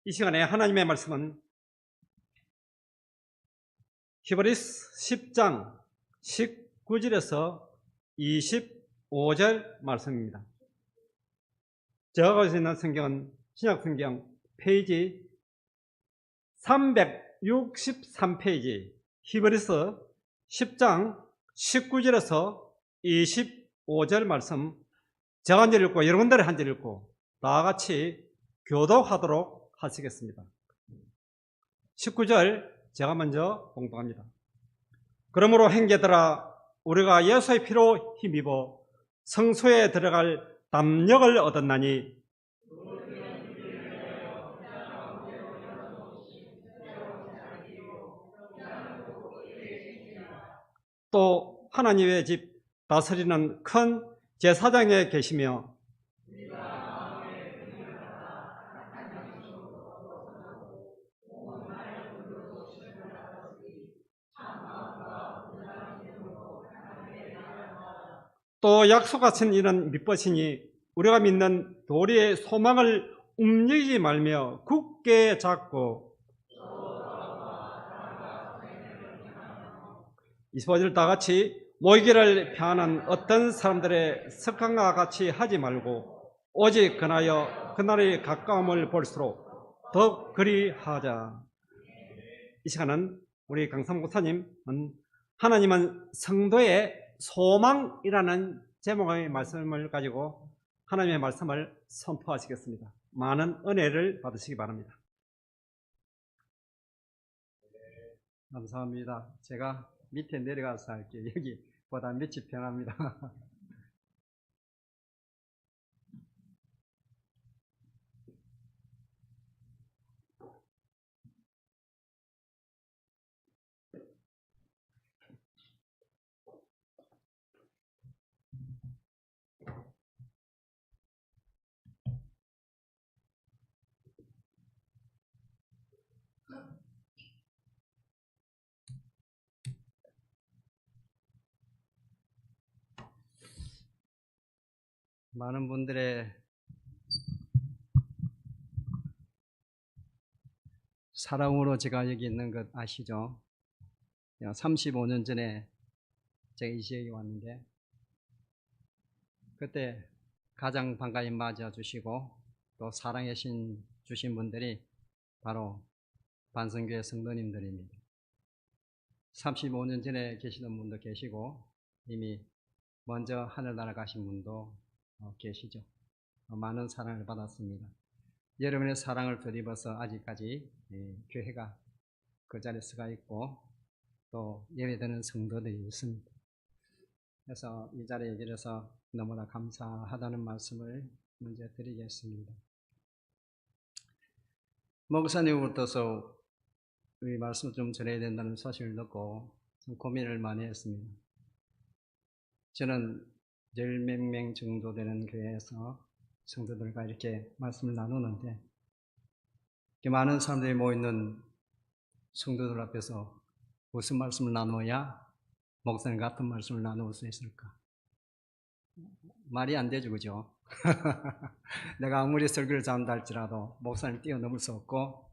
이 시간에 하나님의 말씀은 히브리서 10장 19절에서 25절 말씀입니다. 제가 가지고 있는 성경은 신약성경 페이지 363페이지 히브리서 10장 19절에서 25절 말씀 제가 한 절 읽고 여러분들이 한 절 읽고 다 같이 교독하도록 하시겠습니다. 19절 제가 먼저 봉독합니다. 그러므로 형제들아 우리가 예수의 피로 힘입어 성소에 들어갈 담력을 얻었나니 또 하나님의 집 다스리는 큰 제사장에 계시며 또 약속하신 이는 믿으시니 우리가 믿는 도리의 소망을 움직이지 말며 굳게 잡고 25절 다 같이 모이기를 피하는 어떤 사람들의 습관과 같이 하지 말고 오직 그나여 그날의 가까움을 볼수록 더 그리하자. 이 시간은 우리 강삼 목사님은 하나님은 성도의 소망이라는 제목의 말씀을 가지고 하나님의 말씀을 선포하시겠습니다. 많은 은혜를 받으시기 바랍니다. 감사합니다. 제가 밑에 내려가서 할게요. 여기보다 밑이 편합니다. 많은 분들의 사랑으로 제가 여기 있는 것 아시죠? 35년 전에 제가 이 지역에 왔는데 그때 가장 반가이 맞아주시고 또 사랑해 주신 분들이 바로 반성교회 성도님들입니다. 35년 전에 계시던 분도 계시고 이미 먼저 하늘나라 가신 분도 계시죠. 많은 사랑을 받았습니다. 여러분의 사랑을 덧입어서 아직까지 교회가 그 자리에 서가 있고 또 예배드리는 성도들이 있습니다. 그래서 이 자리에 들어서 너무나 감사하다는 말씀을 먼저 드리겠습니다. 목사님으로부터 이 말씀을 좀 전해야 된다는 소식을 듣고 좀 고민을 많이 했습니다. 저는 10몇 명 정도 되는 교회에서 성도들과 이렇게 말씀을 나누는데 이렇게 많은 사람들이 모이는 성도들 앞에서 무슨 말씀을 나누어야 목사님 같은 말씀을 나눌 수 있을까? 말이 안 되죠, 그죠? 내가 아무리 설교를 잘한다 할지라도 목사님 뛰어넘을 수 없고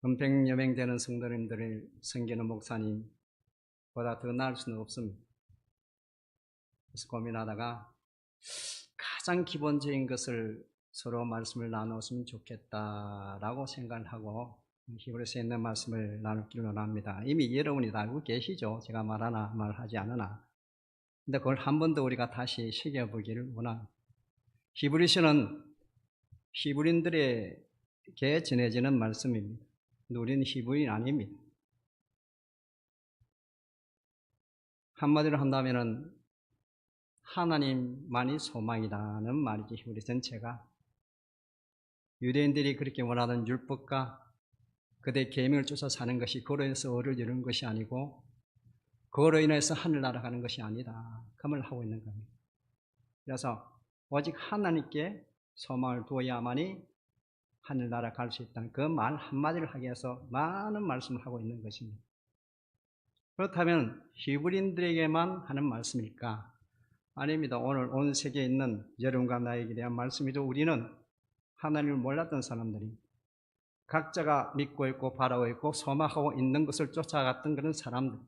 은평 여명 되는 성도님들을 섬기는 목사님보다 더 나을 수는 없습니다. 그래서 고민하다가 가장 기본적인 것을 서로 말씀을 나눴으면 좋겠다라고 생각을 하고 히브리서에 있는 말씀을 나누기를 원합니다. 이미 여러분이 다 알고 계시죠? 제가 말하나 말하지 않으나. 근데 그걸 한 번 더 우리가 다시 새겨보기를 원합니다. 히브리서는 히브리인들에게 전해지는 말씀입니다. 우리는 히브리인 아닙니다. 한마디로 한다면은 하나님만이 소망이라는 말이지. 히브리 전체가 유대인들이 그렇게 원하는 율법과 그들의 계명을 쫓아 사는 것이 그로 인해서 의를 이루는 것이 아니고 그로 인해서 하늘나라 가는 것이 아니다. 그 말을 하고 있는 겁니다. 그래서 오직 하나님께 소망을 두어야만이 하늘나라 갈 수 있다는 그 말 한마디를 하기 위해서 많은 말씀을 하고 있는 것입니다. 그렇다면 히브리인들에게만 하는 말씀일까? 아닙니다. 오늘 온 세계에 있는 여러분과 나에게 대한 말씀이죠. 우리는 하나님을 몰랐던 사람들입니다. 각자가 믿고 있고 바라고 있고 소망하고 있는 것을 쫓아갔던 그런 사람들.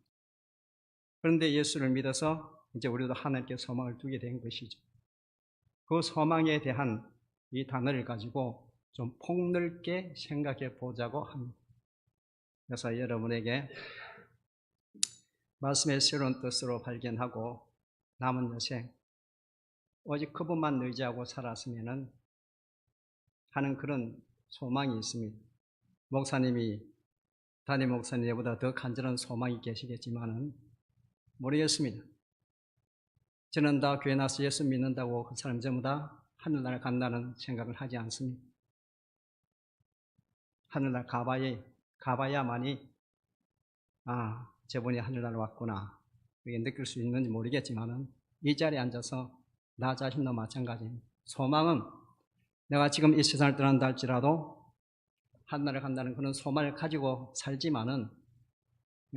그런데 예수를 믿어서 이제 우리도 하나님께 소망을 두게 된 것이죠. 그 소망에 대한 이 단어를 가지고 좀 폭넓게 생각해 보자고 합니다. 그래서 여러분에게 말씀의 새로운 뜻으로 발견하고 남은 여생 오직 그분만 의지하고 살았으면 하는 그런 소망이 있습니다. 목사님이 담임 목사님보다 더 간절한 소망이 계시겠지만은 모르겠습니다. 저는 다 교회 나서 예수 믿는다고 그 사람 전부 다 하늘나라 간다는 생각을 하지 않습니다. 하늘나라 가봐야만이 저분이 하늘나라 왔구나 그게 느낄 수 있는지 모르겠지만은 이 자리에 앉아서 나 자신도 마찬가지입니다. 소망은 내가 지금 이 세상을 떠난다 할지라도 하늘나라 간다는 그런 소망을 가지고 살지만은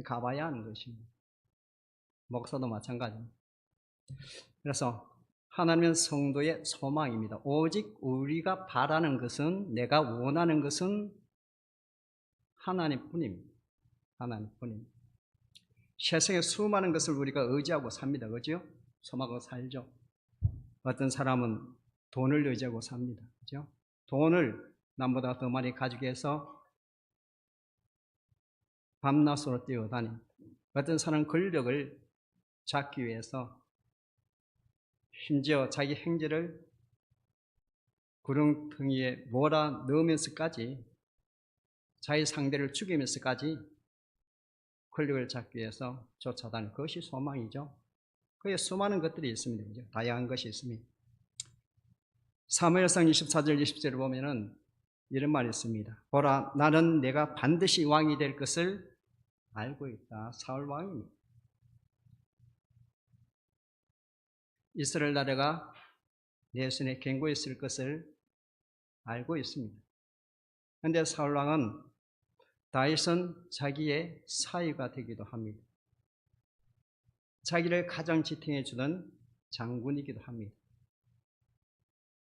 가봐야 하는 것입니다. 목사도 마찬가지입니다. 그래서 하나님은 성도의 소망입니다. 오직 우리가 바라는 것은, 내가 원하는 것은 하나님뿐입니다. 하나님뿐입니다. 세상에 수많은 것을 우리가 의지하고 삽니다. 그죠? 소망하고 살죠. 어떤 사람은 돈을 의지하고 삽니다. 그죠? 돈을 남보다 더 많이 가지고 해서 밤낮으로 뛰어다닙니다. 어떤 사람은 권력을 잡기 위해서 심지어 자기 행제를 구렁텅이에 몰아 넣으면서까지 자기 상대를 죽이면서까지 권력을 잡기 위해서 쫓아다니는 그것이 소망이죠. 그에 수많은 것들이 있습니다. 그죠? 다양한 것이 있습니다. 사무엘상 24절 20절을 보면은 이런 말이 있습니다. 보라, 나는 내가 반드시 왕이 될 것을 알고 있다. 사울 왕입니다. 이스라엘 나라가 내 손에 견고히 있을 것을 알고 있습니다. 그런데 사울 왕은 다윗은 자기의 사위가 되기도 합니다. 자기를 가장 지탱해 주던 장군이기도 합니다.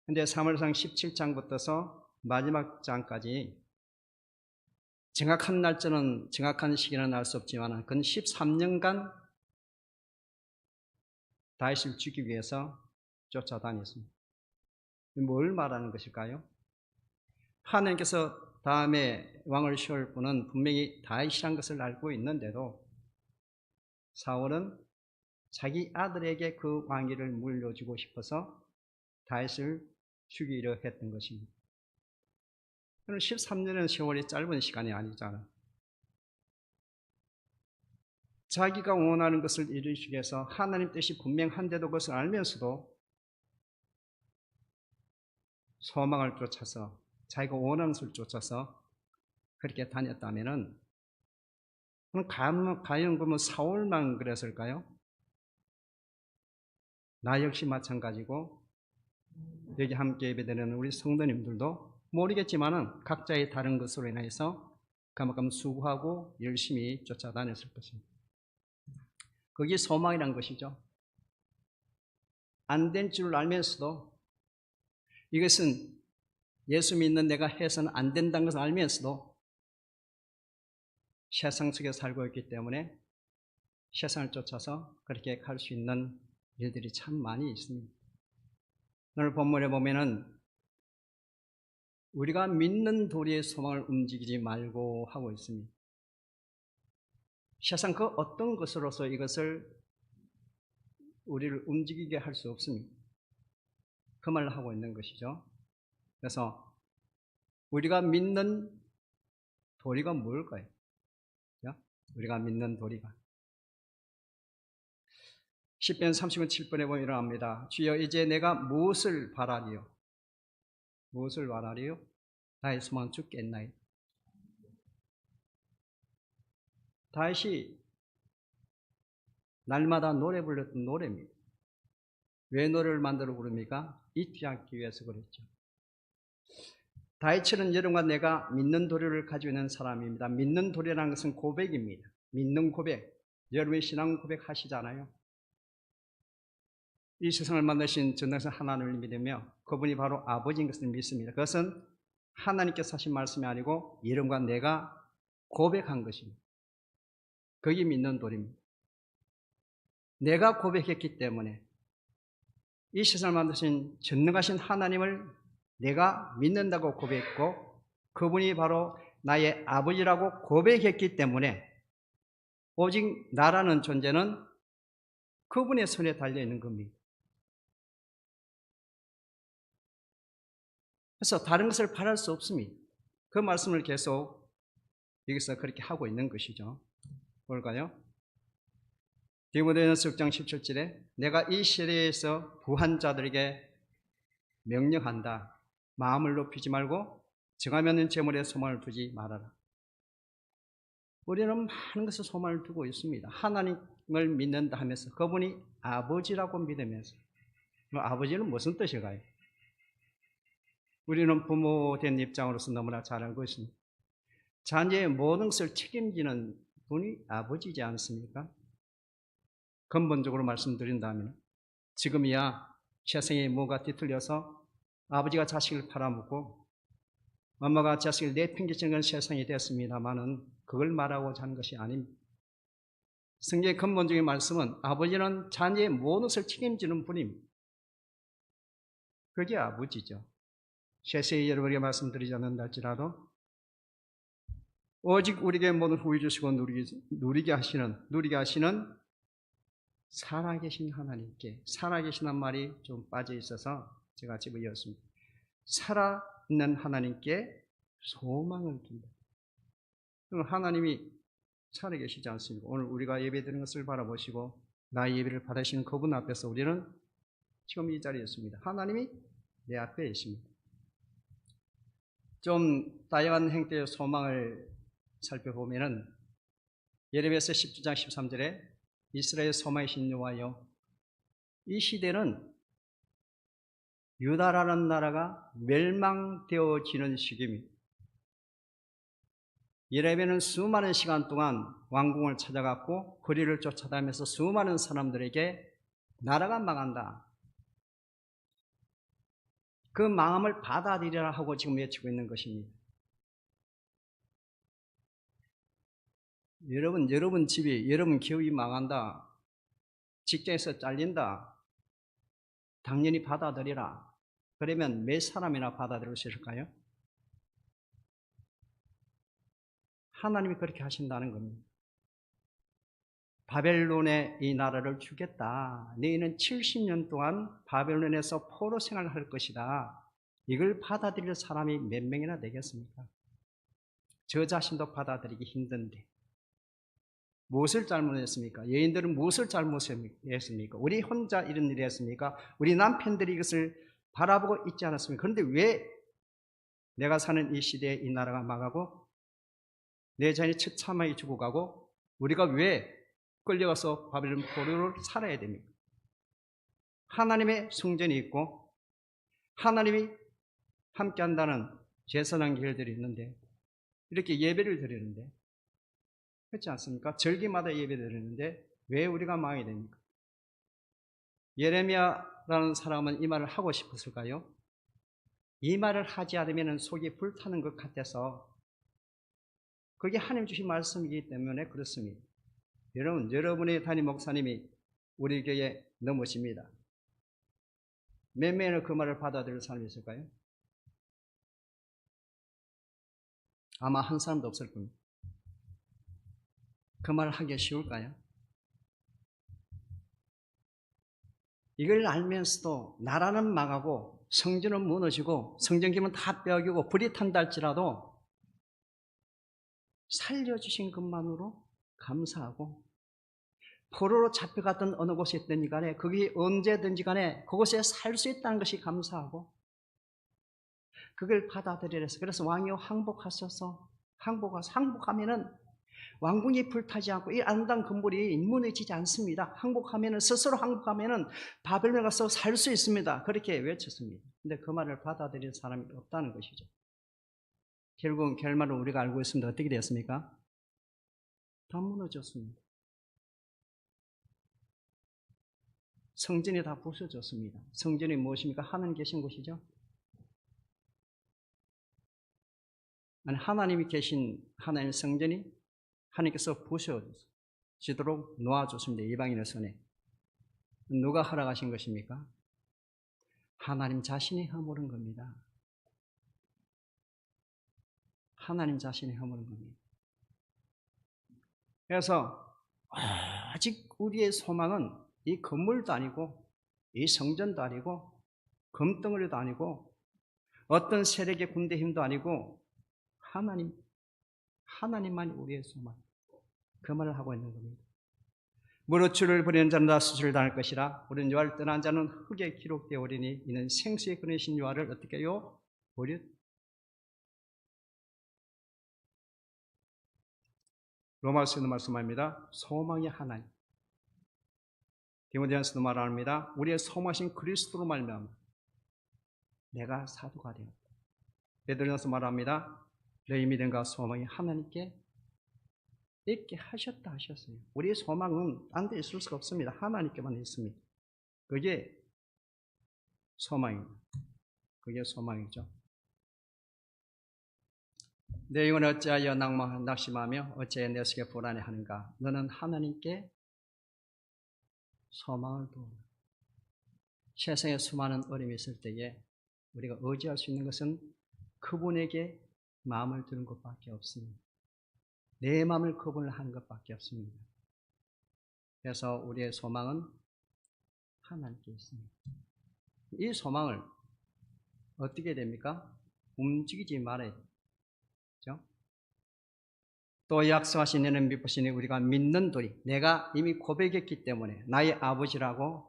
그런데 사무엘상 17장부터서 마지막 장까지 정확한 날짜는, 정확한 시기는 알 수 없지만 근 13년간 다윗을 죽이기 위해서 쫓아다녔습니다. 뭘 말하는 것일까요? 하나님께서 다음에 왕을 세울 분은 분명히 다윗이란 것을 알고 있는데도 사울은 자기 아들에게 그 왕위를 물려주고 싶어서 다윗을 죽이려 했던 것입니다. 13년의 세월이 짧은 시간이 아니잖아요. 자기가 원하는 것을 이루기 위해서 하나님 뜻이 분명한데도 그것을 알면서도 소망을 쫓아서 자기가 원하는 것을 쫓아서 그렇게 다녔다면은 과연 그러면 사울만 그랬을까요? 나 역시 마찬가지고 여기 함께 예배드리는 우리 성도님들도 모르겠지만은 각자의 다른 것으로 인해서 그만큼 수고하고 열심히 쫓아다녔을 것입니다. 그게 소망이란 것이죠. 안 된 줄 알면서도 이것은 예수 믿는 내가 해서는 안 된다는 것을 알면서도 세상 속에 살고 있기 때문에 세상을 쫓아서 그렇게 갈 수 있는 일들이 참 많이 있습니다. 오늘 본문에 보면은 우리가 믿는 도리의 소망을 움직이지 말고 하고 있습니다. 세상 그 어떤 것으로서 이것을 우리를 움직이게 할 수 없습니다. 그 말을 하고 있는 것이죠. 그래서 우리가 믿는 도리가 뭘까요? 우리가 믿는 도리가 시편 30편 7번에 보면 이러합니다. 주여 이제 내가 무엇을 바라리요? 무엇을 바라리요? 나의 소망은 죽겠나이다. 다윗이 날마다 노래 불렀던 노래입니다. 왜 노래를 만들어 부릅니까? 잊지 않기 위해서 그랬죠. 다윗처럼 여러분과 내가 믿는 도리를 가지고 있는 사람입니다. 믿는 도리라는 것은 고백입니다. 믿는 고백. 여러분의 신앙 고백 하시잖아요. 이 세상을 만드신 전능하신 하나님을 믿으며 그분이 바로 아버지인 것을 믿습니다. 그것은 하나님께서 하신 말씀이 아니고 여러분과 내가 고백한 것입니다. 그게 믿는 도리입니다. 내가 고백했기 때문에 이 세상을 만드신 전능하신 하나님을 내가 믿는다고 고백했고 그분이 바로 나의 아버지라고 고백했기 때문에 오직 나라는 존재는 그분의 손에 달려있는 겁니다. 그래서 다른 것을 바랄 수 없습니다. 그 말씀을 계속 여기서 그렇게 하고 있는 것이죠. 볼까요? 디모데전서 6장 17절에 내가 이 시대에서 부한 자들에게 명령한다. 마음을 높이지 말고 정하면 재물에 소망을 두지 말아라. 우리는 많은 것에 소망을 두고 있습니다. 하나님을 믿는다 하면서 그분이 아버지라고 믿으면서 아버지는 무슨 뜻일까요? 우리는 부모된 입장으로서 너무나 잘 알고 있습니다. 자녀의 모든 것을 책임지는 분이 아버지지 않습니까? 근본적으로 말씀드린다면 지금이야 세상에 뭐가 뒤틀려서 아버지가 자식을 팔아먹고 엄마가 자식을 내팽개치는 건 세상이 됐습니다만은 그걸 말하고자 하는 것이 아닙니다. 성경의 근본적인 말씀은 아버지는 자녀의 모든 것을 책임지는 분입니다. 그게 아버지죠. 세세히 여러분에게 말씀드리지 않는다 할지라도 오직 우리에게 모든 후회 주시고 누리게 하시는 살아계신 하나님께, 살아계시는 말이 좀 빠져 있어서 제가 집어이었습니다. 살아있는 하나님께 소망을 둔다. 그럼 하나님이 살아계시지 않습니까? 오늘 우리가 예배드리는 것을 바라보시고 나의 예배를 받으시는 그분 앞에서 우리는 지금 이 자리에 있습니다. 하나님이 내 앞에 있습니다. 좀 다양한 행태의 소망을 살펴보면은 예레미야서 17장 13절에 이스라엘 소망이신 여호와여, 이 시대는 유다라는 나라가 멸망되어지는 시기입니다. 예레미야는 수많은 시간 동안 왕궁을 찾아갔고 거리를 쫓아다니면서 수많은 사람들에게 나라가 망한다, 그 망함을 받아들이라 하고 지금 외치고 있는 것입니다. 여러분 집이, 여러분 기업이 망한다, 직장에서 잘린다, 당연히 받아들이라. 그러면 몇 사람이나 받아들일 수 있을까요? 하나님이 그렇게 하신다는 겁니다. 바벨론에 이 나라를 주겠다. 너희는 70년 동안 바벨론에서 포로 생활을 할 것이다. 이걸 받아들일 사람이 몇 명이나 되겠습니까? 저 자신도 받아들이기 힘든데 무엇을 잘못했습니까? 여인들은 무엇을 잘못했습니까? 우리 혼자 이런 일을 했습니까? 우리 남편들이 이것을 바라보고 있지 않았습니까? 그런데 왜 내가 사는 이 시대에 이 나라가 망하고 내 자녀이 처참하게 죽어가고 우리가 왜 끌려가서 바벨론 포로를 살아야 됩니까? 하나님의 성전이 있고 하나님이 함께한다는 제사장 길들이 있는데 이렇게 예배를 드리는데 그렇지 않습니까? 절기마다 예배 드리는데 왜 우리가 망하게 됩니까? 예레미야라는 사람은 이 말을 하고 싶었을까요? 이 말을 하지 않으면 속이 불타는 것 같아서 그게 하나님 주신 말씀이기 때문에 그렇습니다. 여러분의 담임 목사님이 우리 교회에 넘으십니다. 몇 명이나 그 말을 받아들일 사람이 있을까요? 아마 한 사람도 없을 겁니다. 그 말을 하기 쉬울까요? 이걸 알면서도 나라는 망하고 성전은 무너지고 성전기문 다 빼앗기고 불이 탄다 할지라도 살려주신 것만으로 감사하고 포로로 잡혀갔던 어느 곳에 있든지 간에 거기 언제든지 간에 그곳에 살 수 있다는 것이 감사하고 그걸 받아들여서 그래서 왕이여 항복하셔서 항복하면은 왕궁이 불타지 않고 이 아름다운 건물이 무너지지 않습니다. 스스로 항복하면은 바벨론에 가서 살 수 있습니다. 그렇게 외쳤습니다. 근데 그 말을 받아들일 사람이 없다는 것이죠. 결국은 결말을 우리가 알고 있습니다. 어떻게 되었습니까? 다 무너졌습니다. 성전이 다 부서졌습니다. 성전이 무엇입니까? 하나님 계신 곳이죠. 아니 하나님이 계신 하나님의 성전이 하나님께서 부서지도록 놓아줬습니다. 이방인의 손에. 누가 허락하신 것입니까? 하나님 자신이 허물은 겁니다. 하나님 자신이 허물은 겁니다. 그래서 아직 우리의 소망은 이 건물도 아니고 이 성전도 아니고 금덩어리도 아니고 어떤 세력의 군대 힘도 아니고 하나님만이 우리의 소망. 그 말을 하고 있는 겁니다. 무릇 주를 버리는 자는 다 수치를 당할 것이라. 우리는 여호와를 떠난 자는 흙에 기록되어 오리니 이는 생수에 끊으신 여호와를 어떻게 해요? 버렸. 로마서에도 말씀합니다. 소망이 하나님. 디모데전서도 말합니다. 우리의 소망하신 그리스도로 말미암아 내가 사도가 되었다. 베드로전서 말합니다. 너희 믿음과 소망이 하나님께 있게 하셨다 하셨어요. 우리의 소망은 딴 데 있을 수가 없습니다. 하나님께만 있습니다. 그게 소망입니다. 그게 소망이죠. 내 영혼 어찌하여 낙심하며 어찌하여 내 속에 불안해하는가. 너는 하나님께 소망을 두어. 세상에 수많은 어려움이 있을 때에 우리가 의지할 수 있는 것은 그분에게 마음을 두는 것밖에 없습니다. 내 마음을 그분을 하는 것밖에 없습니다. 그래서 우리의 소망은 하나님께 있습니다. 이 소망을 어떻게 됩니까? 움직이지 말아야 돼요. 그렇죠? 또 약속하신 이는 미쁘시니 우리가 믿는 도리. 내가 이미 고백했기 때문에 나의 아버지라고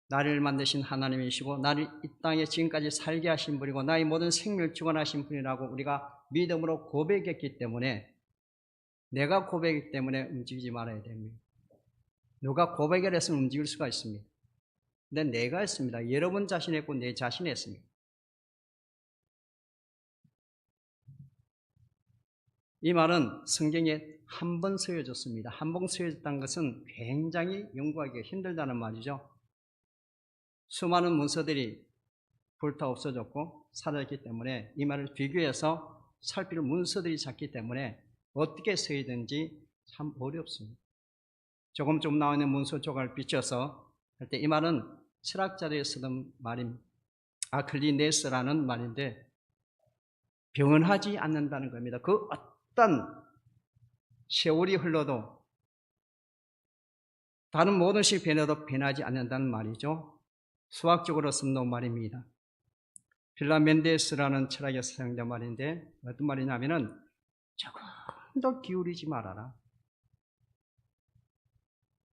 나를 만드신 하나님이시고 나를 이 땅에 지금까지 살게 하신 분이고 나의 모든 생명을 주관하신 분이라고 우리가 믿음으로 고백했기 때문에 내가 고백했기 때문에 움직이지 말아야 됩니다. 누가 고백을 했으면 움직일 수가 있습니다. 근데 내가 했습니다. 여러분 자신이 했고 내 자신이 했습니다. 이 말은 성경에 한 번 쓰여졌습니다. 한 번 쓰여졌다는 것은 굉장히 연구하기가 힘들다는 말이죠. 수많은 문서들이 불타 없어졌고 사라졌기 때문에 이 말을 비교해서 살필 문서들이 작기 때문에 어떻게 써야되는지 참 어렵습니다. 조금 나오는 문서 조각을 비춰서 할 때 이 말은 철학자들이 쓰던 말입니다. 아클리네스라는 말인데 변하지 않는다는 겁니다. 그 어떤 세월이 흘러도 다른 모든 것이 변해도 변하지 않는다는 말이죠. 수학적으로 쓴 말입니다. 빌라 멘데스라는 철학에서 사용된 말인데 어떤 말이냐면은 조금 더 기울이지 말아라.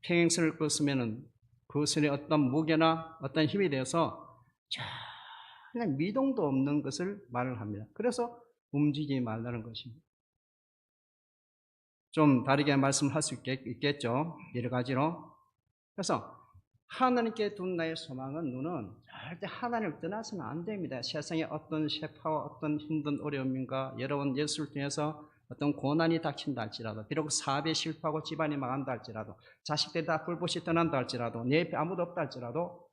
평행선을 끄으면은 그 선에 어떤 무게나 어떤 힘이 되어서 그냥 미동도 없는 것을 말을 합니다. 그래서 움직이지 말라는 것입니다. 좀 다르게 말씀할 수 있겠죠. 여러 가지로. 그래서 하나님께 둔 나의 소망은 눈은 절대 하나님을 떠나서는 안 됩니다. 세상에 어떤 셰파와 어떤 힘든 어려움인가 여러분 예수를 통해서 어떤 고난이 닥친다 할지라도 비록 사업에 실패하고 집안이 망한다 할지라도 자식들이 다 불꽃이 떠난다 할지라도 내 옆에 아무도 없다 할지라도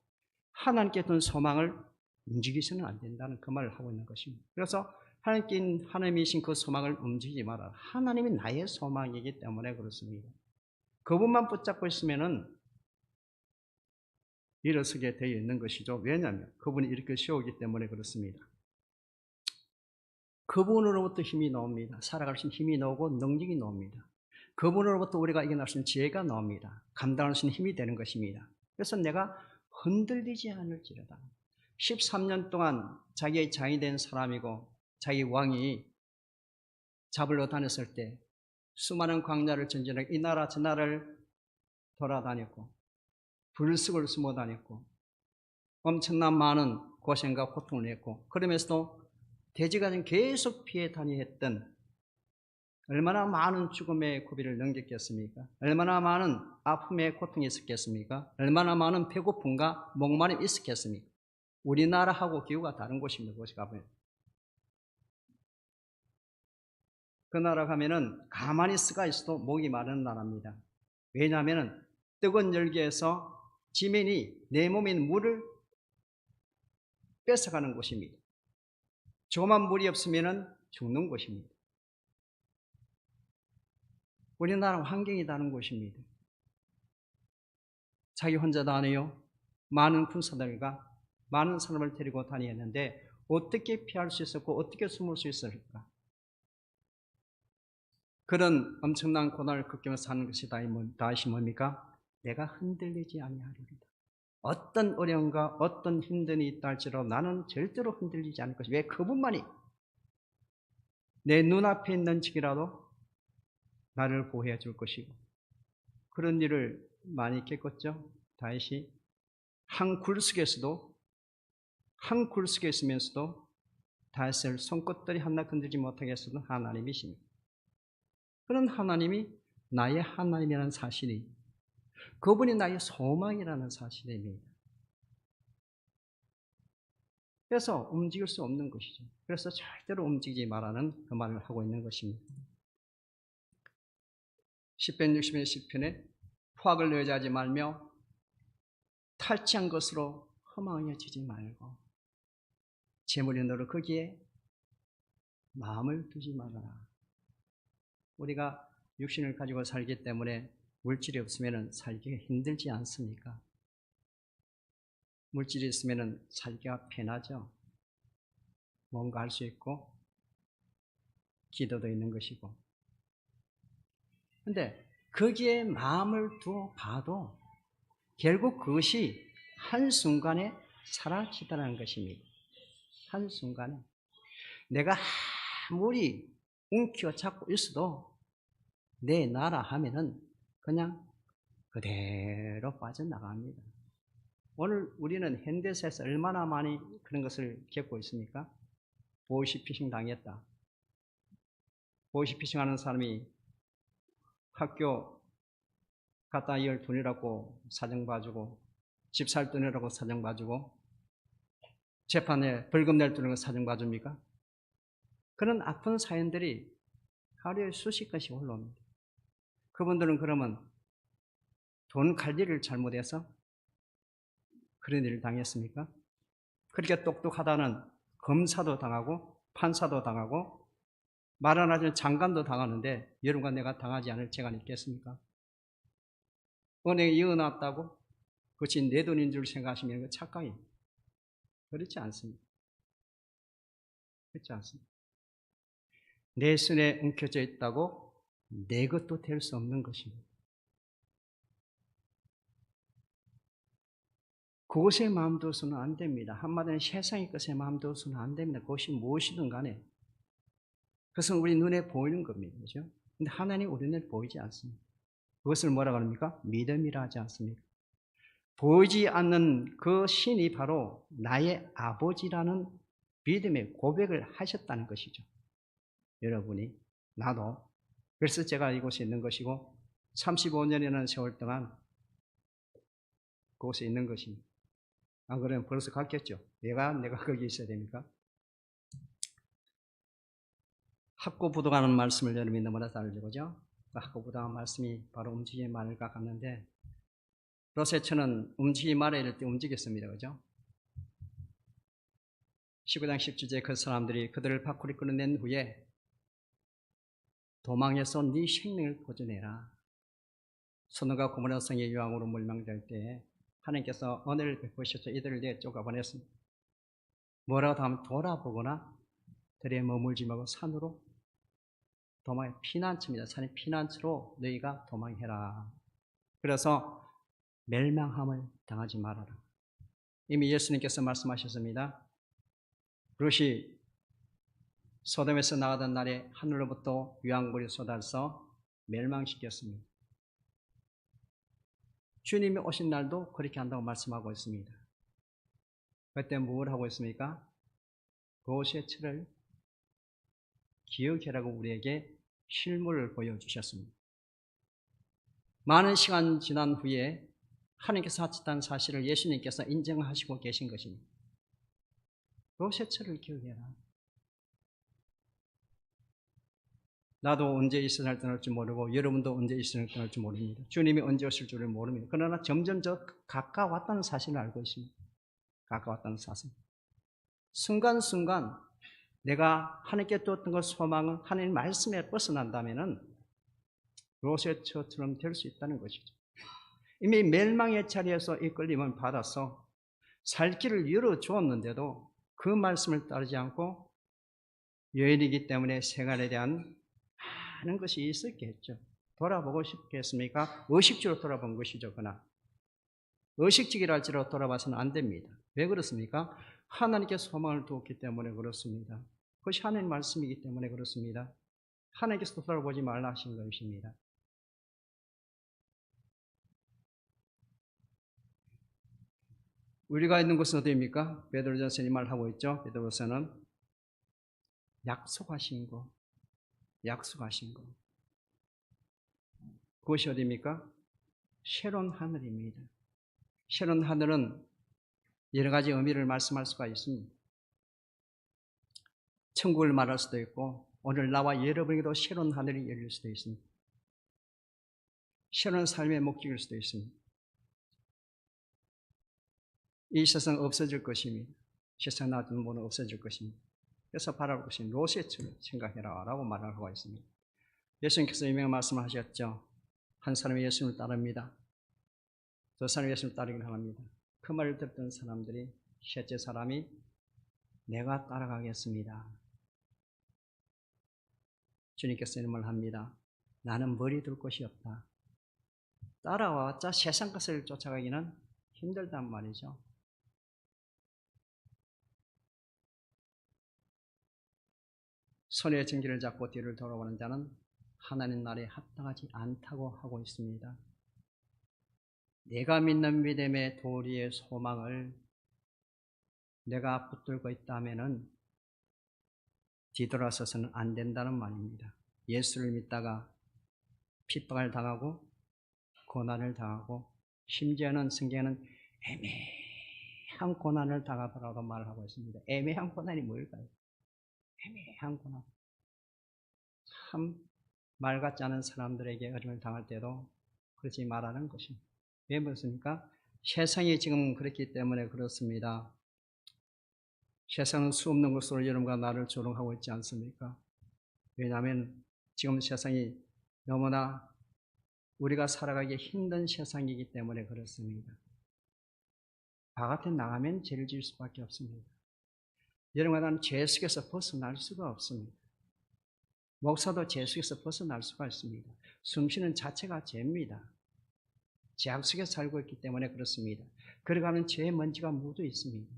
하나님께 둔 소망을 움직이서는 안 된다는 그 말을 하고 있는 것입니다. 그래서 하나님이신 그 소망을 움직이지 마라. 하나님이 나의 소망이기 때문에 그렇습니다. 그분만 붙잡고 있으면은 일어서게 되어 있는 것이죠. 왜냐하면 그분이 이렇게 세우기 때문에 그렇습니다. 그분으로부터 힘이 나옵니다. 살아갈 수 있는 힘이 나오고 능력이 나옵니다. 그분으로부터 우리가 이겨낼 수 있는 지혜가 나옵니다. 감당할 수 있는 힘이 되는 것입니다. 그래서 내가 흔들리지 않을지라다. 13년 동안 자기의 장이 된 사람이고 자기 왕이 잡으러 다녔을 때 수많은 광야를 전진하고 이 나라 저 나라를 돌아다녔고 불쑥을 숨어 다녔고 엄청난 많은 고생과 고통을 했고 그러면서도 돼지가 계속 피해 다니했던 얼마나 많은 죽음의 고비를 넘겼겠습니까? 얼마나 많은 아픔의 고통이 있었겠습니까? 얼마나 많은 배고픔과 목마름이 있었겠습니까? 우리나라하고 기후가 다른 곳입니다. 그곳에 가보면 그 나라 가면은 가만히 쓰가 있어도 목이 마르는 나라입니다. 왜냐하면 뜨거운 열기에서 지면이 내 몸에 있는 물을 뺏어가는 곳입니다. 조금만 물이 없으면은 죽는 곳입니다. 우리나라 환경이 다른 곳입니다. 자기 혼자 다녀요. 많은 군사들과 많은 사람을 데리고 다녔는데 어떻게 피할 수 있었고 어떻게 숨을 수 있을까? 그런 엄청난 고난을 겪으면서 사는 것이 다시 뭡니까? 내가 흔들리지 아니하리로다. 어떤 어려움과 어떤 힘듦이 있다 할지라도 나는 절대로 흔들리지 않을 것이다. 왜? 그분만이 내 눈앞에 있는 적이라도 나를 보호해 줄 것이고, 그런 일을 많이 겪었죠. 다윗이 한 굴 속에서도, 한 굴 속에 있으면서도 다윗을 손끝들이 하나 건들지 못하게 했었던 하나님이십니다. 그런 하나님이 나의 하나님이라는 사실이, 그분이 나의 소망이라는 사실입니다. 그래서 움직일 수 없는 것이죠. 그래서 절대로 움직이지 말라는 그 말을 하고 있는 것입니다. 시편 60편 시편에 포악을 여자하지 말며 탈취한 것으로 허망해지지 말고 재물이 너를 거기에 마음을 두지 말아라. 우리가 육신을 가지고 살기 때문에 물질이 없으면 살기가 힘들지 않습니까? 물질이 있으면 살기가 편하죠. 뭔가 할 수 있고 기도도 있는 것이고. 근데 거기에 마음을 두어 봐도 결국 그것이 한순간에 사라지더라는 것입니다. 한순간에. 내가 아무리 움켜 잡고 있어도 내 나라 하면은 그냥 그대로 빠져나갑니다. 오늘 우리는 현대사에서 얼마나 많이 그런 것을 겪고 있습니까? 보이스피싱 당했다. 보이스피싱 하는 사람이 학교 갔다 이을 돈이라고 사정 봐주고, 집 살 돈이라고 사정 봐주고, 재판에 벌금 낼 돈이라고 사정 봐줍니까? 그런 아픈 사연들이 하루에 수십 건씩 올라옵니다. 그분들은 그러면 돈 관리를 잘못해서 그런 일을 당했습니까? 그렇게 똑똑하다는 검사도 당하고 판사도 당하고 말 안 하는 장관도 당하는데 여러분과 내가 당하지 않을 재간이 있겠습니까? 은행에 이어놨다고 그것이 내 돈인 줄 생각하시면 그 착각입니다. 그렇지 않습니다. 그렇지 않습니다. 내 손에 엉켜져 있다고 내 것도 될 수 없는 것입니다. 그것에 마음 둬서는 안 됩니다. 한마디로 세상의 것에 마음 둬서는 안 됩니다. 그것이 무엇이든 간에. 그것은 우리 눈에 보이는 겁니다. 그렇죠? 근데 하나님 우리 눈에 보이지 않습니다. 그것을 뭐라고 합니까? 믿음이라 하지 않습니까? 보이지 않는 그 신이 바로 나의 아버지라는 믿음의 고백을 하셨다는 것이죠. 여러분이, 나도. 그래서 제가 이곳에 있는 것이고 35년이라는 세월 동안 그곳에 있는 것입니다. 안 그러면 벌써 갔겠죠. 내가 거기 있어야 됩니까? 학고부동하는 말씀을 여러분이 너무나 잘 알죠. 그죠? 학고부동한 말씀이 바로 움직이지 말까 갔는데 로세처는 움직이지 말아야 될 때 움직였습니다. 그죠? 19장 10주제 그 사람들이 그들을 밖으로 끌어낸 후에 도망해서 네 생명을 보존해라. 소돔과 고모라 성의 유황으로 멸망될 때에 하나님께서 은혜를 베푸셔서 이들을 내쫓아 보냈습니다. 뭐라고 하면 돌아보거나 들에 머물지 말고 산으로 도망해. 피난처입니다. 산의 피난처로 너희가 도망해라. 그래서 멸망함을 당하지 말아라. 이미 예수님께서 말씀하셨습니다. 그것이 소돔에서 나가던 날에 하늘로부터 유황불이 쏟아서 멸망시켰습니다. 주님이 오신 날도 그렇게 한다고 말씀하고 있습니다. 그때 뭘 하고 있습니까? 그것의 철을 기억해라고 우리에게 실물을 보여주셨습니다. 많은 시간 지난 후에 하나님께서 하셨다는 사실을 예수님께서 인정하시고 계신 것입니다. 그것의 철을 기억해라. 나도 언제 이 세상을 떠날 줄 모르고 여러분도 언제 이 세상을 떠날 줄 모릅니다. 주님이 언제 오실 줄을 모릅니다. 그러나 점점 더 가까웠다는 사실을 알고 있습니다. 가까웠다는 사실. 순간순간 내가 하나님께 뒀던 그 소망은 하나님 말씀에 벗어난다면은 로셋처럼 될 수 있다는 것이죠. 이미 멸망의 자리에서 이끌림을 받아서 살 길을 열어주었는데도 그 말씀을 따르지 않고 여인이기 때문에 생활에 대한 많은 것이 있었겠죠. 돌아보고 싶겠습니까? 의식주로 돌아본 것이죠. 그러나 의식적이랄지라도 돌아봐서는 안 됩니다. 왜 그렇습니까? 하나님께 소망을 두었기 때문에 그렇습니다. 그것이 하나님 말씀이기 때문에 그렇습니다. 하나님께서 돌아보지 말라 하신 것입니다. 우리가 있는 곳은 어디입니까? 베드로전서 이 말을 하고 있죠. 베드로전서는 약속하신 것, 약속하신 것. 그것이 어디입니까? 새로운 하늘입니다. 새로운 하늘은 여러 가지 의미를 말씀할 수가 있습니다. 천국을 말할 수도 있고 오늘 나와 여러분에게도 새로운 하늘이 열릴 수도 있습니다. 새로운 삶의 목적일 수도 있습니다. 이 세상 없어질 것입니다. 세상 놔두는 모든 없어질 것입니다. 그래서 바라볼 것은 로셋처럼 생각해라 라고 말을 하고 있습니다. 예수님께서 유명한 말씀을 하셨죠. 한 사람이 예수님을 따릅니다. 두 사람이 예수님을 따르기를 합니다. 그 말을 듣던 사람들이 셋째 사람이 내가 따라가겠습니다. 주님께서 이런 말을 합니다. 나는 머리 둘 곳이 없다. 따라와봤자 세상 것을 쫓아가기는 힘들단 말이죠. 손에 증기를 잡고 뒤를 돌아보는 자는 하나님 나라에 합당하지 않다고 하고 있습니다. 내가 믿는 믿음의 도리의 소망을 내가 붙들고 있다면은 뒤돌아서서는 안 된다는 말입니다. 예수를 믿다가 핍박을 당하고 고난을 당하고 심지어는 성경에는 애매한 고난을 당하더라도 말하고 있습니다. 애매한 고난이 뭘까요? 애매한 고난. 참 말 같지 않은 사람들에게 어려움을 당할 때도 그러지 말라는 것입니다. 왜 그렇습니까? 세상이 지금 그렇기 때문에 그렇습니다. 세상은 수 없는 것으로 여러분과 나를 조롱하고 있지 않습니까? 왜냐하면 지금 세상이 너무나 우리가 살아가기 힘든 세상이기 때문에 그렇습니다. 바깥에 나가면 죄를 지을 수밖에 없습니다. 여러분과 나는 죄 속에서 벗어날 수가 없습니다. 목사도 죄 속에서 벗어날 수가 있습니다. 숨쉬는 자체가 죄입니다. 죄악 속에 살고 있기 때문에 그렇습니다. 걸어가는 죄의 먼지가 묻어 있습니다.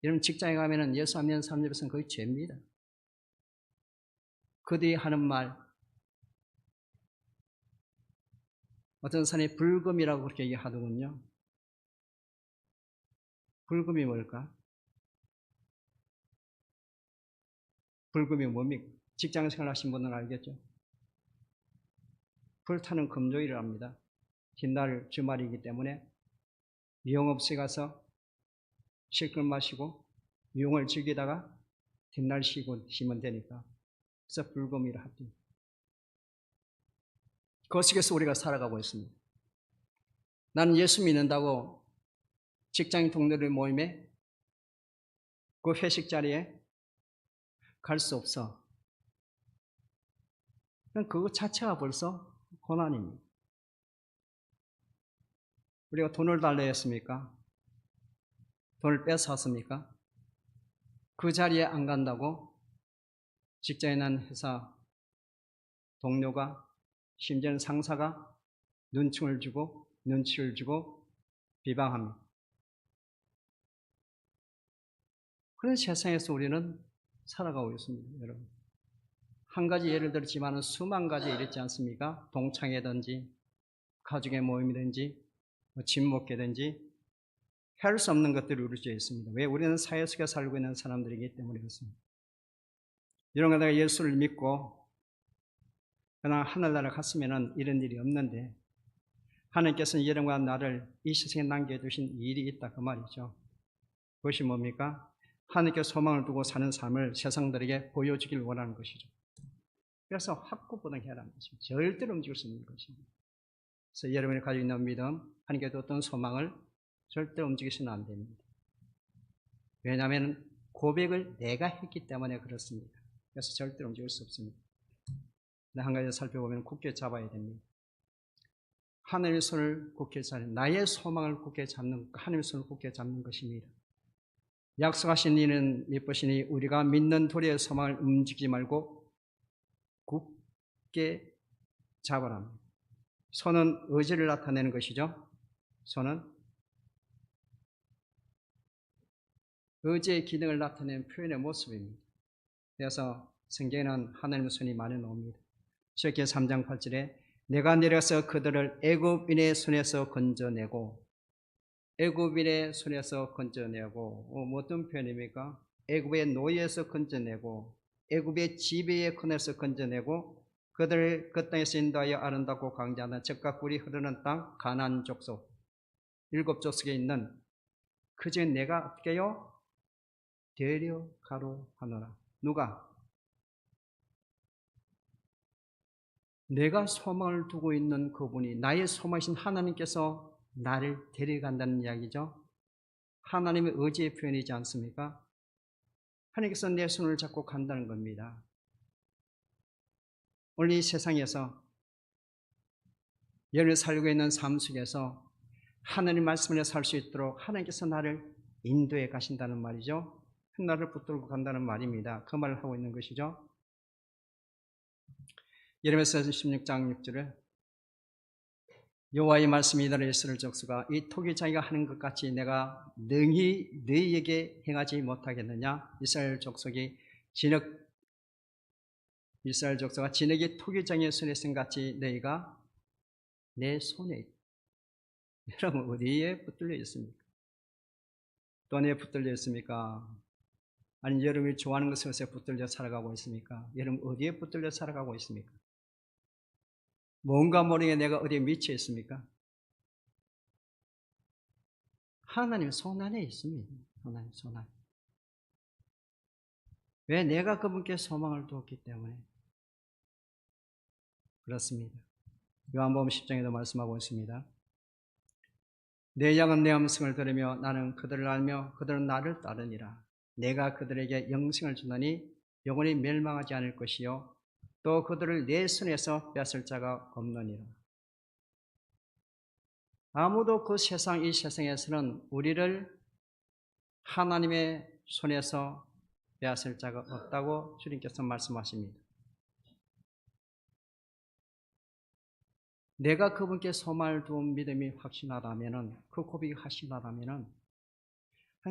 여러분 직장에 가면은 예수 안 믿는 사람들 입장에서는 거의 죄입니다. 그들이 하는 말, 어떤 사람이 불금이라고 그렇게 얘기하더군요. 불금이 뭘까? 불금이 뭡니까? 직장 생활 하신 분은 알겠죠? 불타는 금요일을 합니다. 뒷날 주말이기 때문에 미용업소에 가서 실컷 마시고 미용을 즐기다가 뒷날 쉬면 되니까. 그래서 불금이라 합니다. 그 속에서 우리가 살아가고 있습니다. 나는 예수 믿는다고 직장 동료들 모임에 그 회식 자리에 갈 수 없어. 그거 자체가 벌써 고난입니다. 우리가 돈을 달라 했습니까? 돈을 뺏어왔습니까? 그 자리에 안 간다고 직장에 있는 회사 동료가 심지어는 상사가 눈치를 주고 비방합니다. 그런 세상에서 우리는 살아가고 있습니다, 여러분. 한 가지 예를 들지만은 수만 가지 일 있지 않습니까? 동창회든지 가족의 모임이든지 친목회든지 할 수 없는 것들이 우리 주에 있습니다. 왜? 우리는 사회 속에 살고 있는 사람들이기 때문에 그렇습니다. 여러분, 내가 예수를 믿고 그냥 하늘나라 갔으면 이런 일이 없는데 하나님께서는 여러분과 나를 이 세상에 남겨두신 일이 있다 그 말이죠. 그것이 뭡니까? 하나님께 소망을 두고 사는 삶을 세상들에게 보여주길 원하는 것이죠. 그래서 확고부동해라는 것입니다. 절대로 움직일 수 없는 것입니다. 그래서 여러분이 가지고 있는 믿음, 하나님께 뒀던 소망을 절대 움직이시면 안 됩니다. 왜냐하면 고백을 내가 했기 때문에 그렇습니다. 그래서 절대로 움직일 수 없습니다. 한 가지 살펴보면 굳게 잡아야 됩니다. 하늘의 손을 굳게 잡는, 나의 소망을 굳게 잡는, 하늘의 손을 굳게 잡는 것입니다. 약속하신 이는 미쁘시니 우리가 믿는 도리의 소망을 움직이지 말고 굳게 잡으라. 손은 의지를 나타내는 것이죠. 손은 의지의 기능을 나타내는 표현의 모습입니다. 그래서 성경에는 하나님의 손이 많이 나옵니다. 출애굽기 3장 8절에 내가 내려서 그들을 애굽인의 손에서 건져내고, 애굽인의 손에서 건져내고, 어떤 표현입니까? 애굽의 노예에서 건져내고, 애굽의 지배의 권에서 건져내고, 그들을 그 땅에서 인도하여 아름답고 광대하는 젖과 꿀이 흐르는 땅 가나안 족속 7족속에 있는 그 중에 내가 어떻게 해요? 데려가로 하노라. 누가? 내가 소망을 두고 있는 그분이, 나의 소망이신 하나님께서 나를 데려간다는 이야기죠. 하나님의 의지의 표현이지 않습니까? 하나님께서 내 손을 잡고 간다는 겁니다. 오늘 이 세상에서 여러분이 살고 있는 삶 속에서 하나님 말씀을 살 수 있도록 하나님께서 나를 인도해 가신다는 말이죠. 나를 붙들고 간다는 말입니다. 그 말을 하고 있는 것이죠. 예레미야서 16장 6절에 여호와의 말씀이 이르되 이스라엘 족속아 이 토기장이가 하는 것 같이 내가 능히 너희에게 행하지 못하겠느냐. 이스라엘 족속아 진흙이 토기장의 손에 쓴 같이 너희가 내 손에 있다. 여러분 어디에 붙들려 있습니까? 돈에 붙들려 있습니까? 아니 여러분이 좋아하는 것에 붙들려 살아가고 있습니까? 여러분 어디에 붙들려 살아가고 있습니까? 뭔가 모르게 내가 어디에 미쳐 있습니까? 하나님 손 안에 있습니다. 하나님 손 안에. 왜? 내가 그분께 소망을 두었기 때문에 그렇습니다. 요한복음 10장에도 말씀하고 있습니다. 내 양은 내 음성을 들으며 나는 그들을 알며 그들은 나를 따르니라. 내가 그들에게 영생을 주노니 영원히 멸망하지 않을 것이요 또 그들을 내 손에서 뺏을 자가 없느니라. 아무도 그 세상, 이 세상에서는 우리를 하나님의 손에서 빼앗을 자가 없다고 주님께서 말씀하십니다. 내가 그분께 소망을 두은 믿음이 확신하다면, 그 고백이 확신하다면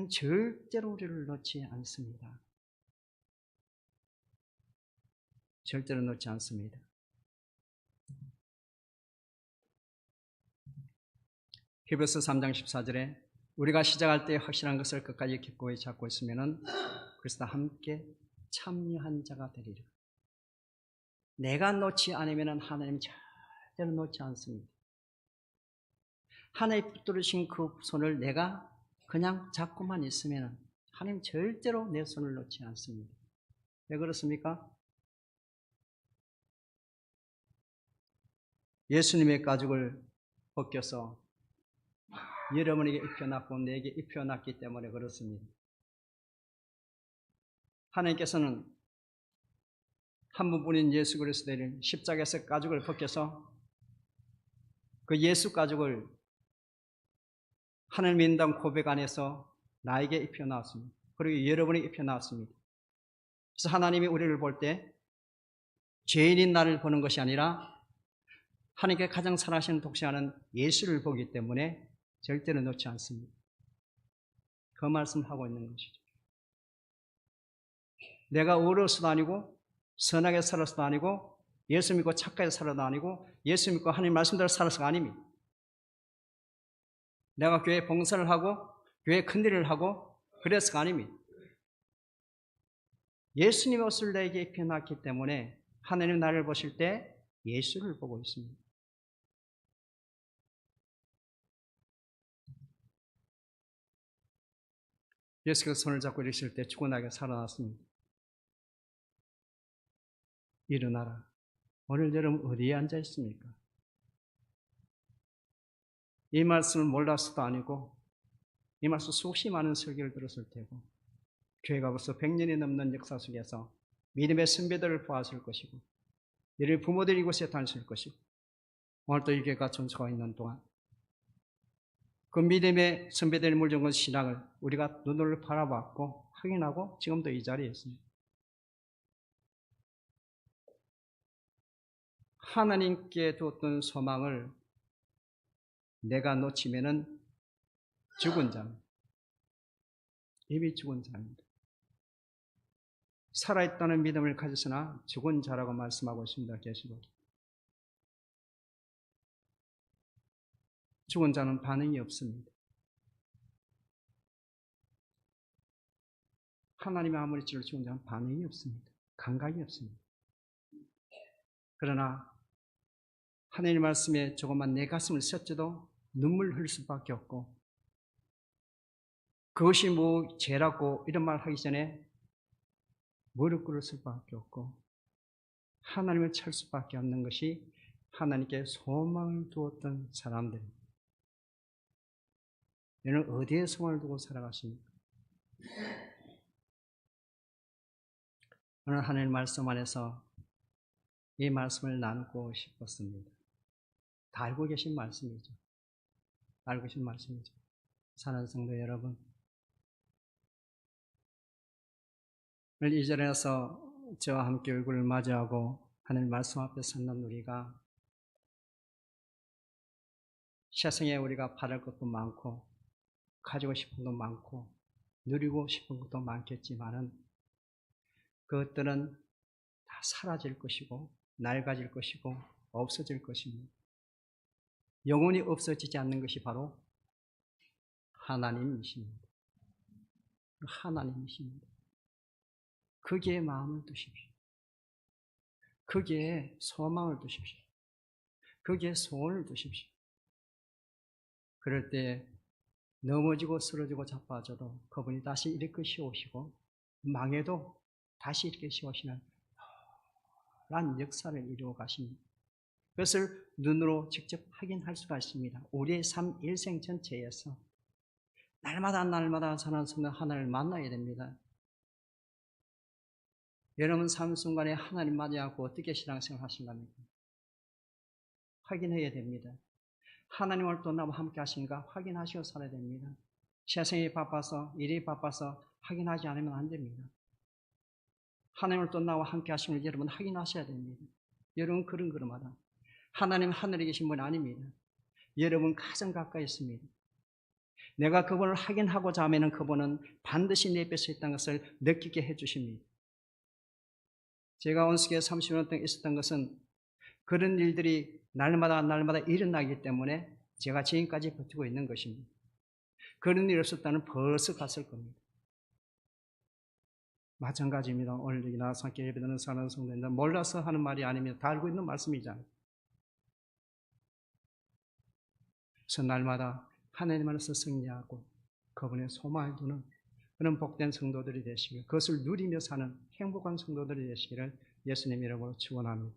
절대로 우리를 놓지 않습니다. 절대로 놓지 않습니다. 히브리서 3장 14절에 우리가 시작할 때 확실한 것을 끝까지 기꺼이 잡고 있으면 그리스도와 함께 참여한 자가 되리라. 내가 놓지 않으면 하나님이 절대로 놓지 않습니다. 하나님 붙들으신 그 손을 내가 그냥 잡고만 있으면 하나님 절대로 내 손을 놓지 않습니다. 왜 그렇습니까? 예수님의 가죽을 벗겨서 여러분에게 입혀놨고 내게 입혀놨기 때문에 그렇습니다. 하나님께서는 한 분뿐인 예수 그리스도를 십자가에서 가죽을 벗겨서 그 예수 가죽을 하나님 인당 고백 안에서 나에게 입혀놨습니다. 그리고 여러분에게 입혀놨습니다. 그래서 하나님이 우리를 볼 때 죄인인 나를 보는 것이 아니라 하나님께 가장 사랑하시는 독생하는 예수를 보기 때문에 절대로 놓지 않습니다. 그 말씀을 하고 있는 것이죠. 내가 어려서도 아니고 선하게 살아서도 아니고 예수 믿고 착하게 살아도 아니고 예수 믿고 하나님 말씀대로 살아서가 아닙니다. 내가 교회 봉사를 하고 교회 큰일을 하고 그래서가 아닙니다. 예수님의 옷을 내게 입혀놨기 때문에 하나님 나를 보실 때 예수를 보고 있습니다. 예수께서 손을 잡고 이르실 때 죽어나게 살아났습니다. 일어나라. 오늘 여러분 어디에 앉아 있습니까? 이 말씀을 몰라서도 아니고 이 말씀 수없이 많은 설교를 들었을 테고 교회가 벌써 100년이 넘는 역사 속에서 믿음의 선배들을 보았을 것이고 이를 부모들이 이곳에 다녔을 것이고 오늘도 이 교회가 존재하고 있는 동안 그 믿음의 선배들이 물정한 신앙을 우리가 눈으로 바라봤고 확인하고 지금도 이 자리에 있습니다. 하나님께 두었던 소망을 내가 놓치면은 죽은 자입니다. 이미 죽은 자입니다. 살아있다는 믿음을 가졌으나 죽은 자라고 말씀하고 있습니다. 계시록. 죽은 자는 반응이 없습니다. 하나님의 아무리 찔러 죽은 자는 반응이 없습니다. 감각이 없습니다. 그러나 하나님의 말씀에 조금만 내 가슴을 쳤어도 눈물 흘릴 수밖에 없고 그것이 뭐 죄라고 이런 말 하기 전에 무릎 꿇을 수밖에 없고 하나님을 찾을 수밖에 없는 것이 하나님께 소망을 두었던 사람들입니다. 너는 어디에 소망을 두고 살아가십니까? 오늘 하나님의 말씀 안에서 이 말씀을 나누고 싶었습니다. 다 알고 계신 말씀이죠. 알고 계신 말씀이죠. 사랑하는 성도 여러분, 오늘 이 자리에서 저와 함께 얼굴을 마주하고 하나님 말씀 앞에 섰는 우리가 세상에 우리가 바랄 것도 많고 가지고 싶은 것도 많고 누리고 싶은 것도 많겠지만은 그것들은 다 사라질 것이고 낡아질 것이고 없어질 것입니다. 영원히 없어지지 않는 것이 바로 하나님이십니다. 하나님이십니다. 거기에 마음을 두십시오. 거기에 소망을 두십시오. 거기에 소원을 두십시오. 그럴 때 넘어지고 쓰러지고 자빠져도 그분이 다시 일으켜 세우시고 망해도 다시 일으켜 세우시는 란 역사를 이루어 가십니다. 그것을 눈으로 직접 확인할 수가 있습니다. 우리의 삶 일생 전체에서 날마다 사는 순간 하나님을 만나야 됩니다. 여러분 삶 순간에 하나님 맞이하고 어떻게 신앙생활 하신 겁니까? 확인해야 됩니다. 하나님을 또 나와 함께 하시니까 확인하시고 살아야 됩니다. 세상이 바빠서 일이 바빠서 확인하지 않으면 안 됩니다. 하나님을 또 나와 함께 하시는 걸 여러분 확인하셔야 됩니다. 여러분 그런마다 하나님 하늘에 계신 분 아닙니다. 여러분 가장 가까이 있습니다. 내가 그분을 확인하고자 하면 그분은 반드시 내 옆에 서 있다는 것을 느끼게 해주십니다. 제가 온수교회 30년 동안 있었던 것은 그런 일들이 날마다 일어나기 때문에 제가 지금까지 버티고 있는 것입니다. 그런 일이 없었다면 벌써 갔을 겁니다. 마찬가지입니다. 오늘 여기 나와서 함께 예배드리는 사랑하는 성도님들, 몰라서 하는 말이 아닙니다. 다 알고 있는 말씀이잖아요. 그래서 날마다 하나님 안에서 승리하고 그분의 소망을 두는 그런 복된 성도들이 되시고 그것을 누리며 사는 행복한 성도들이 되시기를 예수님 이름으로 축원합니다.